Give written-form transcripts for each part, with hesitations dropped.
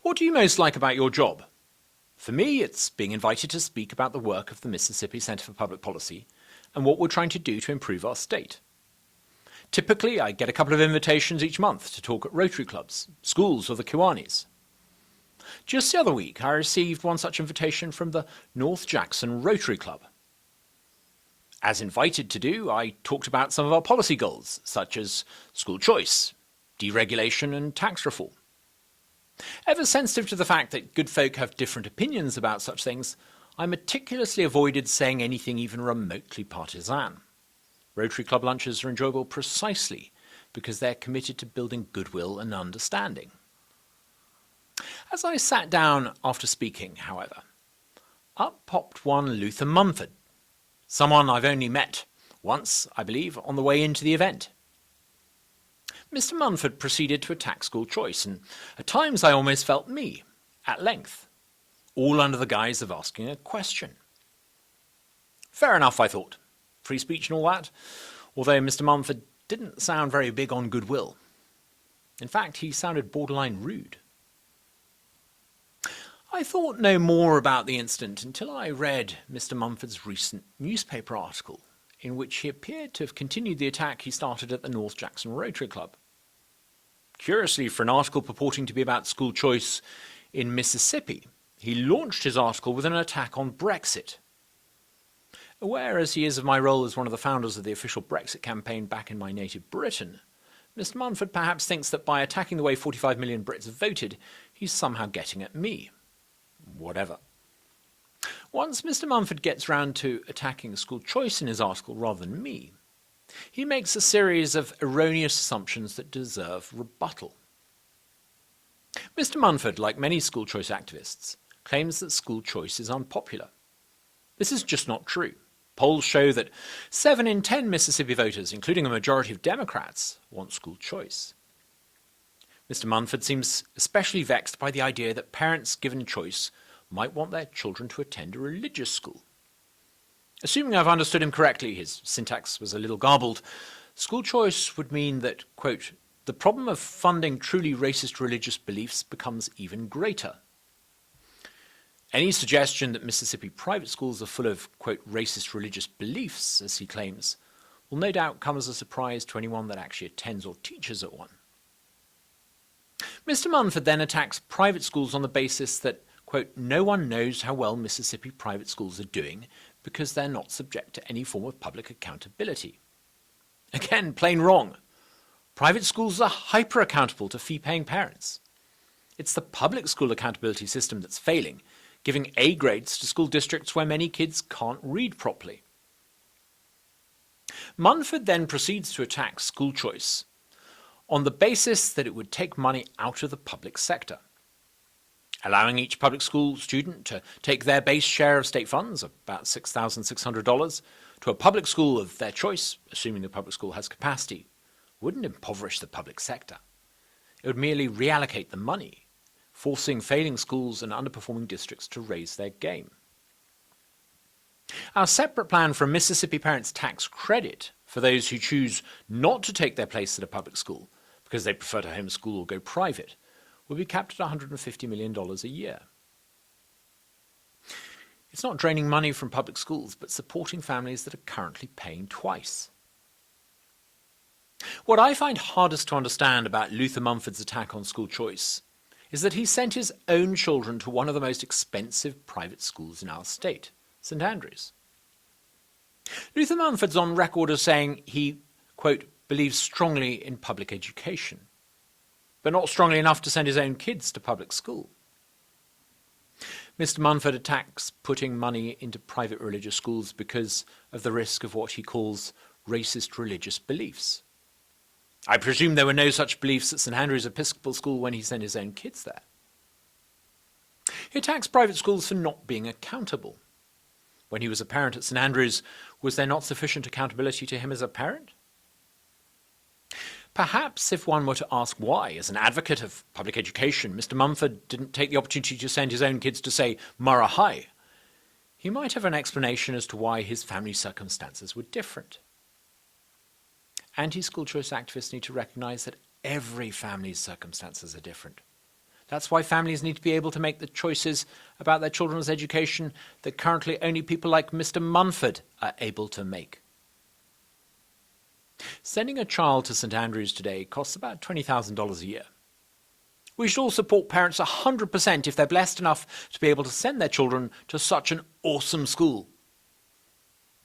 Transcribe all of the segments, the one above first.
What do you most like about your job? For me, it's being invited to speak about the work of the Mississippi Center for Public Policy and what we're trying to do to improve our state. Typically, I get a couple of invitations each month to talk at Rotary clubs, schools, or the Kiwanis. Just the other week, I received one such invitation from the North Jackson Rotary Club. As invited to do, I talked about some of our policy goals, such as school choice, deregulation, and tax reform. Ever sensitive to the fact that good folk have different opinions about such things, I meticulously avoided saying anything even remotely partisan. Rotary Club lunches are enjoyable precisely because they're committed to building goodwill and understanding. As I sat down after speaking, however, up popped one Luther Mumford, someone I've only met once, I believe, on the way into the event. Mr. Mumford proceeded to attack school choice, and at times I almost felt me, at length, all under the guise of asking a question. Fair enough, I thought. Free speech and all that, although Mr. Mumford didn't sound very big on goodwill. In fact, he sounded borderline rude. I thought no more about the incident until I read Mr. Mumford's recent newspaper article, in which he appeared to have continued the attack he started at the North Jackson Rotary Club. Curiously, for an article purporting to be about school choice in Mississippi, he launched his article with an attack on Brexit. Aware as he is of my role as one of the founders of the official Brexit campaign back in my native Britain, Mr. Mumford perhaps thinks that by attacking the way 45 million Brits have voted, he's somehow getting at me. Whatever. Once Mr. Mumford gets round to attacking school choice in his article rather than me, he makes a series of erroneous assumptions that deserve rebuttal. Mr. Mumford, like many school choice activists, claims that school choice is unpopular. This is just not true. Polls show that 7 in 10 Mississippi voters, including a majority of Democrats, want school choice. Mr. Mumford seems especially vexed by the idea that parents given choice might want their children to attend a religious school. Assuming I've understood him correctly, his syntax was a little garbled, school choice would mean that, quote, the problem of funding truly racist religious beliefs becomes even greater. Any suggestion that Mississippi private schools are full of, quote, racist religious beliefs, as he claims, will no doubt come as a surprise to anyone that actually attends or teaches at one. Mr. Mumford then attacks private schools on the basis that, quote, no one knows how well Mississippi private schools are doing because they're not subject to any form of public accountability. Again, plain wrong. Private schools are hyper-accountable to fee-paying parents. It's the public school accountability system that's failing, giving A grades to school districts where many kids can't read properly. Mumford then proceeds to attack school choice on the basis that it would take money out of the public sector. Allowing each public school student to take their base share of state funds, about $6,600, to a public school of their choice, assuming the public school has capacity, wouldn't impoverish the public sector. It would merely reallocate the money, forcing failing schools and underperforming districts to raise their game. Our separate plan for a Mississippi Parents Tax Credit for those who choose not to take their place at a public school because they prefer to homeschool or go private will be capped at $150 million a year. It's not draining money from public schools, but supporting families that are currently paying twice. What I find hardest to understand about Luther Mumford's attack on school choice is that he sent his own children to one of the most expensive private schools in our state, St. Andrews. Luther Mumford's on record as saying he, quote, believes strongly in public education, but not strongly enough to send his own kids to public school. Mr. Mumford attacks putting money into private religious schools because of the risk of what he calls racist religious beliefs. I presume there were no such beliefs at St. Andrews Episcopal School when he sent his own kids there. He attacks private schools for not being accountable. When he was a parent at St. Andrews, was there not sufficient accountability to him as a parent? Perhaps if one were to ask why, as an advocate of public education, Mr. Mumford didn't take the opportunity to send his own kids to, say, Murrah High, he might have an explanation as to why his family circumstances were different. Anti-school choice activists need to recognize that every family's circumstances are different. That's why families need to be able to make the choices about their children's education that currently only people like Mr. Munford are able to make. Sending a child to St Andrews today costs about $20,000 a year. We should all support parents 100% if they're blessed enough to be able to send their children to such an awesome school.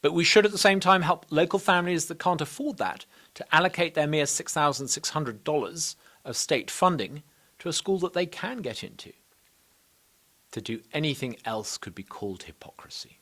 But we should at the same time help local families that can't afford that to allocate their mere $6,600 of state funding to a school that they can get into. To do anything else could be called hypocrisy.